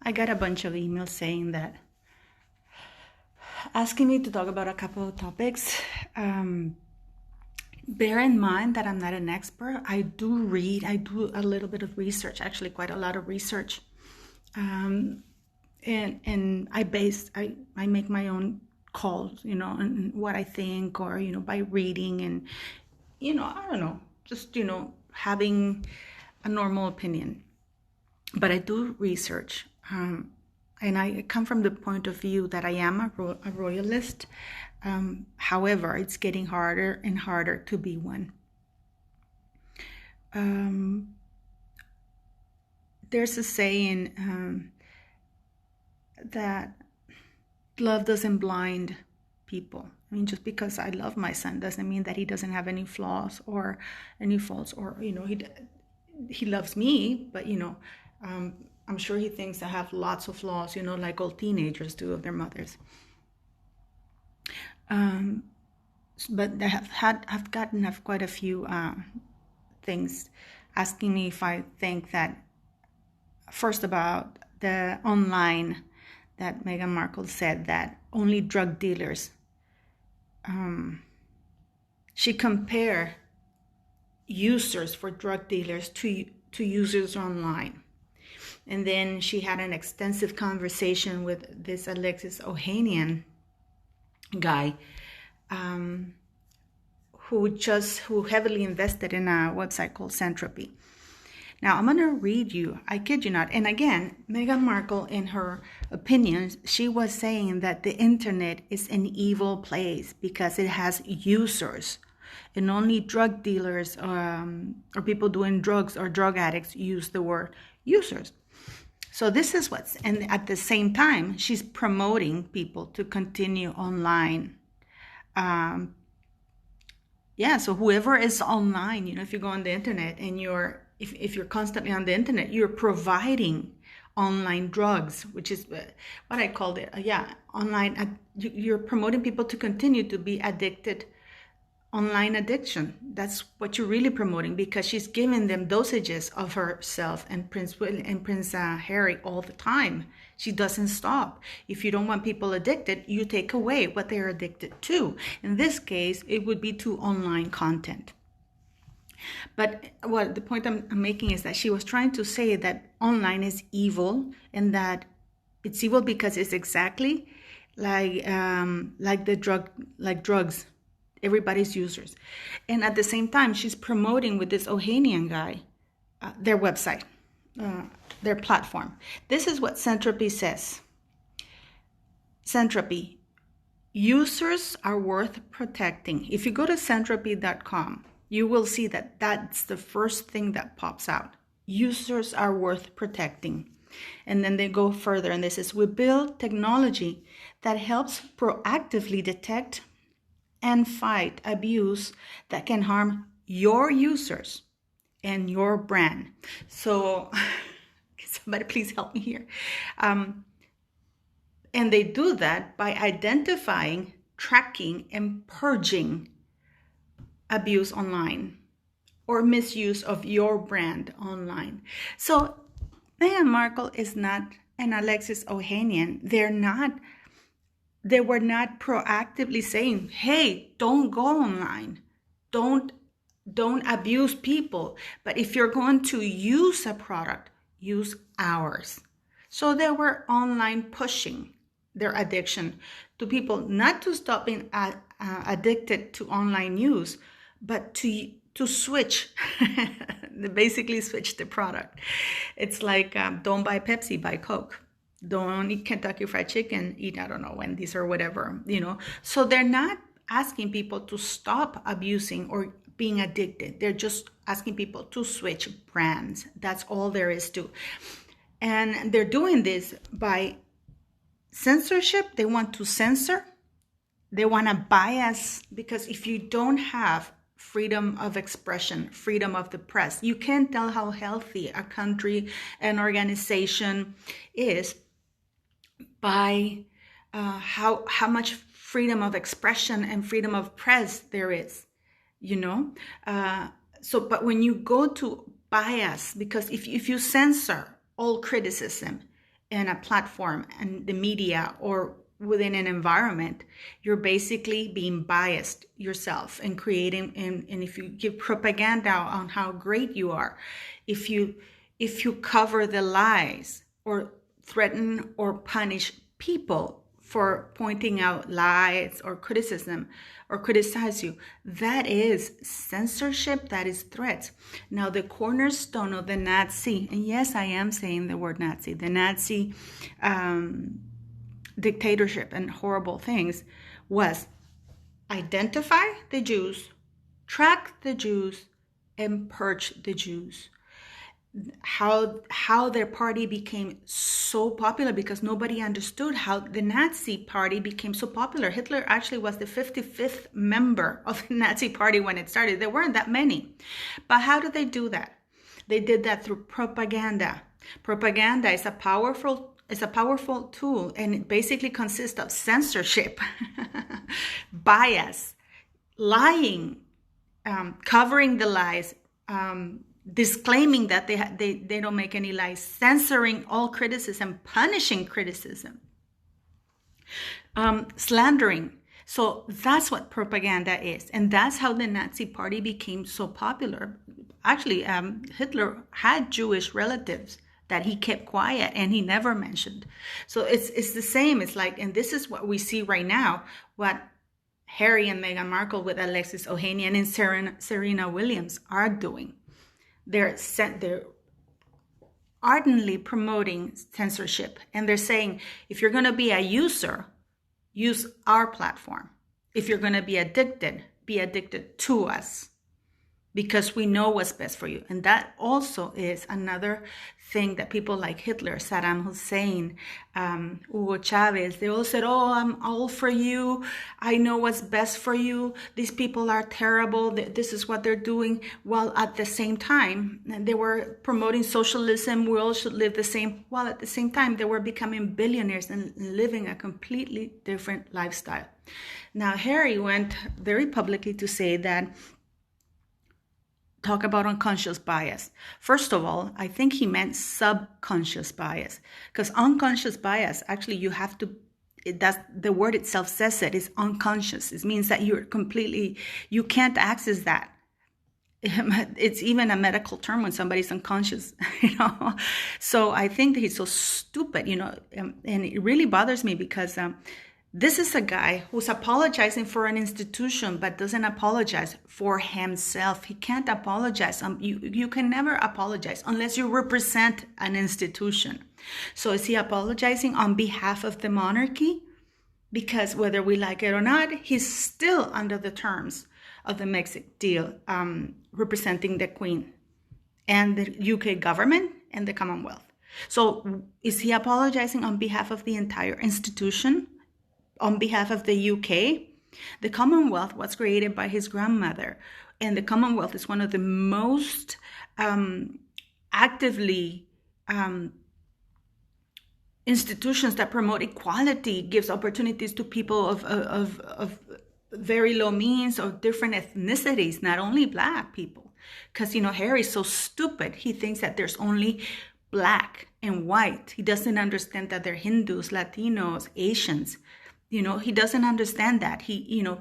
I got a bunch of emails saying that, asking me to talk about a couple of topics. Bear in mind that I'm not an expert. I do a little bit of research, actually quite a lot of research. And I make my own calls, and what I think, or, by reading and, I don't know, just, having a normal opinion. But I do research. And I come from the point of view that I am a royalist. However, it's getting harder and harder to be one. There's a saying that love doesn't blind people. I mean, just because I love my son doesn't mean that he doesn't have any flaws or any faults, or, he loves me, but, I'm sure he thinks I have lots of flaws, like all teenagers do of their mothers. But I've gotten quite a few things asking me if I think that, first, about the online that Meghan Markle said that only drug dealers. She compared users for drug dealers to users online. And then she had an extensive conversation with this Alexis Ohanian guy who heavily invested in a website called Censorship. Now, I'm going to read you, I kid you not. And again, Meghan Markle, in her opinions, she was saying that the internet is an evil place because it has users. And only drug dealers or people doing drugs or drug addicts use the word users. So this is and at the same time, she's promoting people to continue online. So whoever is online, if you go on the internet and if you're constantly on the internet, you're providing online drugs, which is what I called it. Online. You're promoting people to continue to be addicted. Online addiction. That's what you're really promoting, because she's giving them dosages of herself and Prince Harry all the time. She doesn't stop. If you don't want people addicted, you take away what they're addicted to. In this case, it would be to online content. But the point I'm making is that she was trying to say that online is evil, and that it's evil because it's exactly like drugs. Everybody's users. And at the same time, she's promoting with this Ohanian guy, their website, their platform. This is what Censorship says. Censorship, users are worth protecting. If you go to censorship.com, you will see that that's the first thing that pops out. Users are worth protecting. And then they go further, and this is, we build technology that helps proactively detect and fight abuse that can harm your users and your brand. So, somebody please help me here. And they do that by identifying, tracking, and purging abuse online or misuse of your brand online. So, Meghan Markle is not an Alexis Ohanian. They were not proactively saying, hey, don't go online. Don't abuse people. But if you're going to use a product, use ours. So they were online pushing their addiction to people, not to stop being addicted to online use, but to switch. They basically switch the product. It's like, don't buy Pepsi, buy Coke. Don't eat Kentucky Fried Chicken, eat, I don't know, Wendy's or whatever, So they're not asking people to stop abusing or being addicted. They're just asking people to switch brands. That's all there is to. And they're doing this by censorship. They want to censor. They want to bias, because if you don't have freedom of expression, freedom of the press, you can't tell how healthy a country, an organization is by how much freedom of expression and freedom of press there is, but when you go to bias, because if you censor all criticism in a platform and the media or within an environment, you're basically being biased yourself and creating, and if you give propaganda on how great you are, if you cover the lies or threaten or punish people for pointing out lies or criticism or criticize you, that is censorship, that is threats. Now, the cornerstone of the Nazi, and yes, I am saying the word Nazi, the Nazi dictatorship and horrible things, was identify the Jews, track the Jews, and purge the Jews. How their party became so popular, because nobody understood how the Nazi party became so popular. Hitler actually was the 55th member of the Nazi party when it started. There weren't that many. But how did they do that? They did that through propaganda. Propaganda is a powerful tool, and it basically consists of censorship, bias, lying, covering the lies, disclaiming that they don't make any lies, censoring all criticism, punishing criticism, slandering. So that's what propaganda is, and that's how the Nazi party became so popular. Actually, Hitler had Jewish relatives that he kept quiet and he never mentioned. So it's the same. It's like, and this is what we see right now, what Harry and Meghan Markle with Alexis Ohanian and Serena Williams are doing. They're ardently promoting censorship, and they're saying, if you're going to be a user, use our platform. If you're going to be addicted to us, because we know what's best for you. And that also is another thing that people like Hitler, Saddam Hussein, Hugo Chavez, they all said, oh, I'm all for you. I know what's best for you. These people are terrible. This is what they're doing. While at the same time, they were promoting socialism. We all should live the same. While at the same time, they were becoming billionaires and living a completely different lifestyle. Now, Harry went very publicly to say that, talk about unconscious bias. First of all, I think he meant subconscious bias, because unconscious bias, actually you have to, that's the word itself says it, is unconscious. It means that you can't access that. It's even a medical term when somebody's unconscious, So I think that he's so stupid, and it really bothers me because this is a guy who's apologizing for an institution, but doesn't apologize for himself. He can't apologize. You can never apologize unless you represent an institution. So is he apologizing on behalf of the monarchy? Because whether we like it or not, he's still under the terms of the Mexican deal, representing the Queen and the UK government and the Commonwealth. So is he apologizing on behalf of the entire institution? On behalf of the UK? The Commonwealth was created by his grandmother, and the Commonwealth is one of the most actively institutions that promote equality, gives opportunities to people of very low means, of different ethnicities, not only Black people. Because, Harry's so stupid. He thinks that there's only Black and white. He doesn't understand that they're Hindus, Latinos, Asians. He doesn't understand that,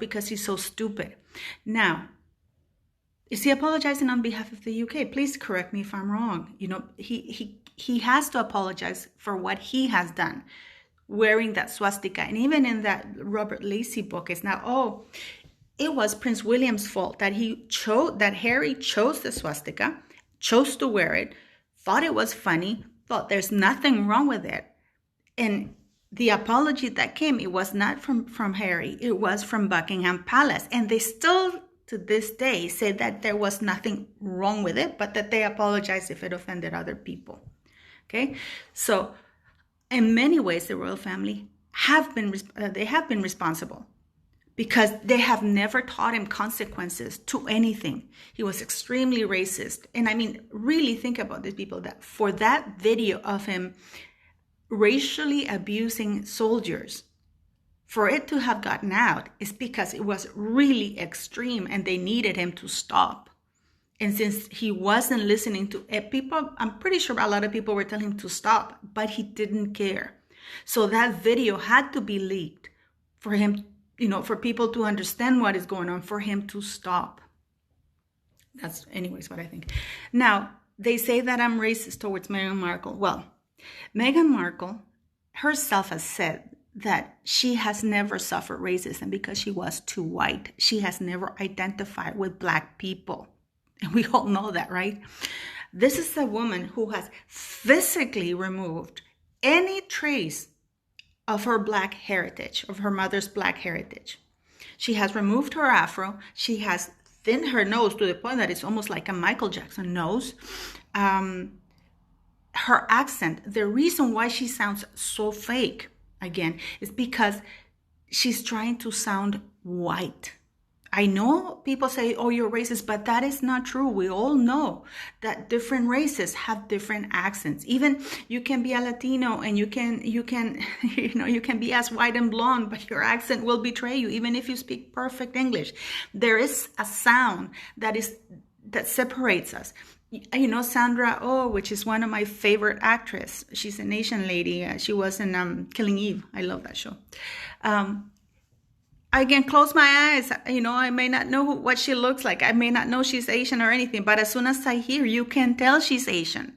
because he's so stupid. Now, is he apologizing on behalf of the UK? Please correct me if I'm wrong. He has to apologize for what he has done, wearing that swastika. And even in that Robert Lacey book, it's now, it was Prince William's fault that Harry chose the swastika, chose to wear it, thought it was funny, thought there's nothing wrong with it. And the apology that came, it was not from Harry, it was from Buckingham Palace. And they still, to this day, say that there was nothing wrong with it, but that they apologized if it offended other people. Okay? So, in many ways, the royal family have been responsible, because they have never taught him consequences to anything. He was extremely racist. And I mean, really think about these people, that for that video of him racially abusing soldiers, for it to have gotten out is because it was really extreme and they needed him to stop. And since he wasn't listening to people, I'm pretty sure a lot of people were telling him to stop, but he didn't care. So that video had to be leaked for him, for people to understand what is going on, for him to stop. That's anyways what I think. Now, they say that I'm racist towards Meghan Markle. Well, Meghan Markle herself has said that she has never suffered racism because she was too white. She has never identified with Black people. And we all know that, right? This is a woman who has physically removed any trace of her Black heritage, of her mother's Black heritage. She has removed her afro. She has thinned her nose to the point that it's almost like a Michael Jackson nose. Her accent, the reason why she sounds so fake, again, is because she's trying to sound white. I know people say, oh, you're racist, but that is not true. We all know that different races have different accents. Even you can be a Latino and you can be as white and blonde, but your accent will betray you, even if you speak perfect English. There is a sound that separates us. Sandra Oh, which is one of my favorite actresses. She's an Asian lady. She was in Killing Eve. I love that show. I can close my eyes. I may not know what she looks like. I may not know she's Asian or anything, but as soon as I hear, you can tell she's Asian.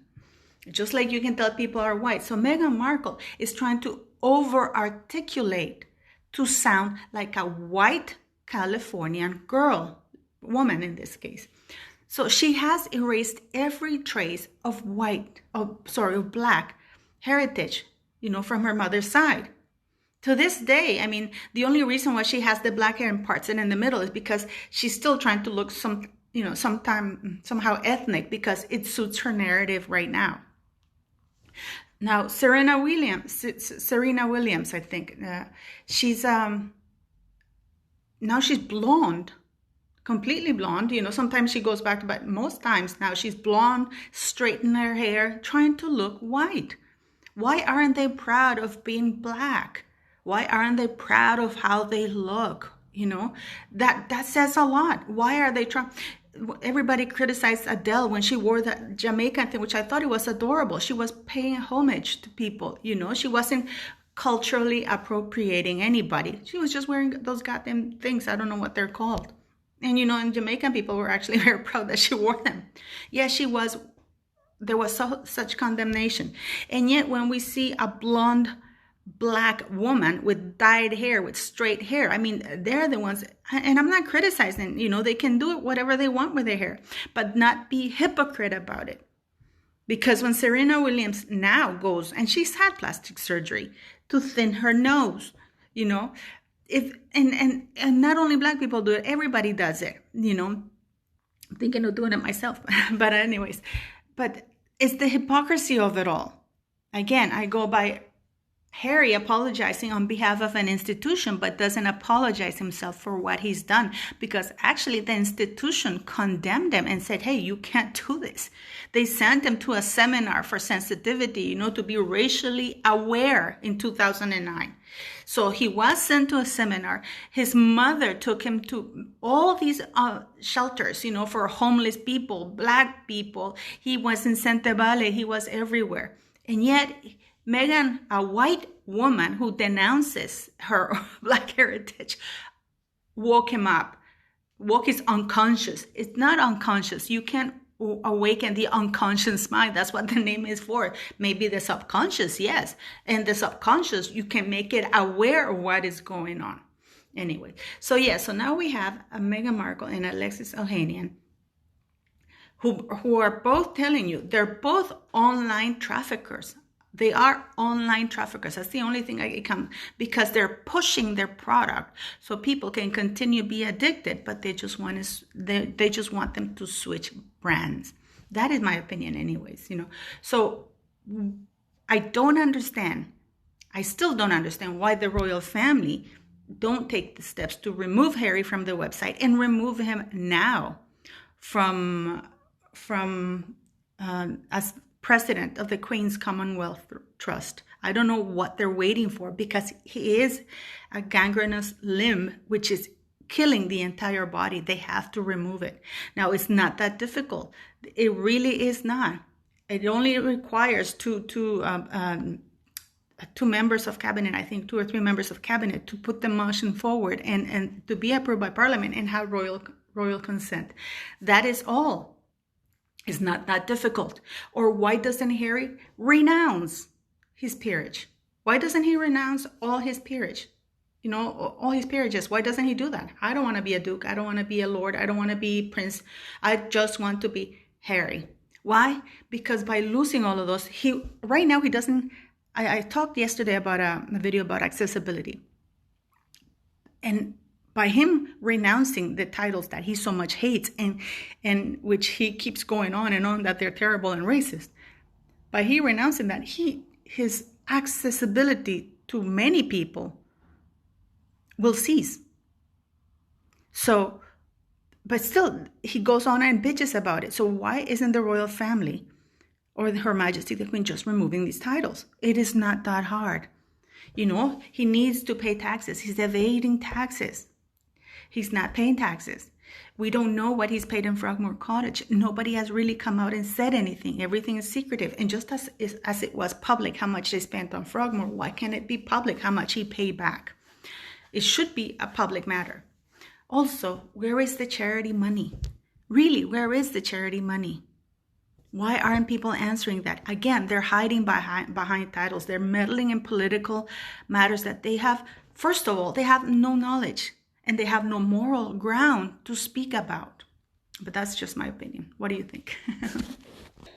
Just like you can tell people are white. So Meghan Markle is trying to over-articulate to sound like a white Californian woman in this case. So she has erased every trace of Black heritage, from her mother's side. To this day, the only reason why she has the Black hair in parts and in the middle is because she's still trying to look somehow ethnic because it suits her narrative right now. Now, Serena Williams, I think, she's now she's blonde. Completely blonde. Sometimes she goes back to, but most times now she's blonde, straighten her hair, trying to look white. Why aren't they proud of being Black? Why aren't they proud of how they look? That says a lot. Why are they trying? Everybody criticized Adele when she wore that Jamaican thing, which I thought it was adorable. She was paying homage to people. She wasn't culturally appropriating anybody. She was just wearing those goddamn things. I don't know what they're called. And, and Jamaican people were actually very proud that she wore them. Yes, she was. There was such condemnation. And yet when we see a blonde Black woman with dyed hair, with straight hair, they're the ones, and I'm not criticizing, they can do whatever they want with their hair, but not be hypocrite about it. Because when Serena Williams now goes, and she's had plastic surgery to thin her nose, and not only Black people do it, everybody does it, I'm thinking of doing it myself, but anyways, but it's the hypocrisy of it all. Again, I go by Harry apologizing on behalf of an institution, but doesn't apologize himself for what he's done, because actually the institution condemned him and said, hey, you can't do this. They sent him to a seminar for sensitivity, to be racially aware in 2009. So he was sent to a seminar. His mother took him to all these shelters, for homeless people, Black people. He was in Santa Valley. He was everywhere. And yet Meghan, a white woman who denounces her Black heritage, woke him up. Woke his unconscious. It's not unconscious. You can't awaken the unconscious mind. That's what the name is for. Maybe the subconscious, yes. And the subconscious, you can make it aware of what is going on. Anyway, so now we have Meghan Markle and Alexis Ohanian, who are both telling you they're both online traffickers. They are online traffickers. That's the only thing I can, because they're pushing their product so people can continue to be addicted, but they just want them to switch brands. That is my opinion anyways, So I don't understand. I still don't understand why the royal family don't take the steps to remove Harry from the website and remove him now from as president of the Queen's Commonwealth Trust. I don't know what they're waiting for, because he is a gangrenous limb, which is killing the entire body. They have to remove it. Now, it's not that difficult. It really is not. It only requires two members of cabinet, I think 2 or 3 members of cabinet, to put the motion forward and to be approved by parliament and have royal consent. That is all. It's not that difficult. Or why doesn't Harry renounce his peerage? Why doesn't he renounce all his peerage? You know, all his peerages. Why doesn't he do that? I don't want to be a duke. I don't want to be a lord. I don't want to be prince. I just want to be Harry. Why? Because by losing all of those, right now he doesn't. I talked yesterday about a video about accessibility. And by him renouncing the titles that he so much hates and which he keeps going on and on that they're terrible and racist, by he renouncing that, his accessibility to many people will cease. So, but still, he goes on and bitches about it. So why isn't the royal family or Her Majesty the Queen just removing these titles? It is not that hard. You know, he needs to pay taxes. He's evading taxes. He's not paying taxes. We don't know what he's paid in Frogmore Cottage. Nobody has really come out and said anything. Everything is secretive. And just as it was public how much they spent on Frogmore, why can't it be public how much he paid back? It should be a public matter. Also, where is the charity money? Really, where is the charity money? Why aren't people answering that? Again, they're hiding behind titles. They're meddling in political matters that they have. First of all, they have no knowledge and they have no moral ground to speak about. But that's just my opinion. What do you think?